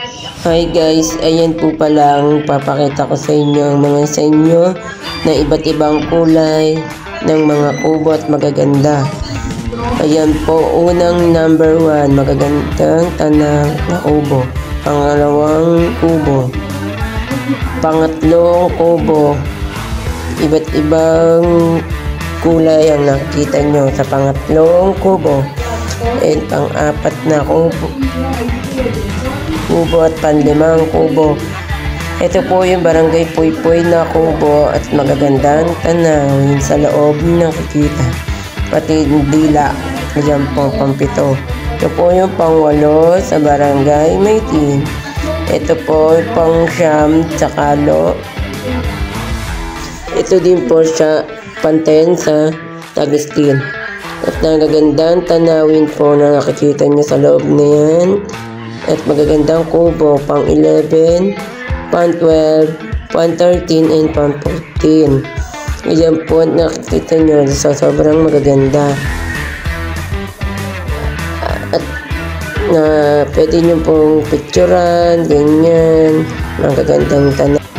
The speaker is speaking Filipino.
Hi guys, ayan po palang papakita ko sa inyo mga sa inyo na iba't ibang kulay ng mga kubo at magaganda. Ayan po, unang number 1, magagandang tanang na kubo. Pangalawang kubo. Pangatlong kubo. Iba't ibang kulay ang nakikita nyo sa pangatlong kubo. And pang-apat na kubo at panlimang kubo. Ito po yung barangay Puypuy na kubo at magagandang tanawin sa loob nakikita. Pati dila, ayan po pampito. Ito po yung pang-8 sa barangay Maytin. Ito po yung pang-9 sa Kalo. Ito din po siya panten sa Agustin. At nagagandang tanawin po na nakikita nyo sa loob na yan. At magagandang kubo, pang 11, pang 12, pang 13, and pang 14. Ayan po nakikita nyo sa sobrang magaganda. At pwede nyo pong picturean, ganyan, magagandang tanawin.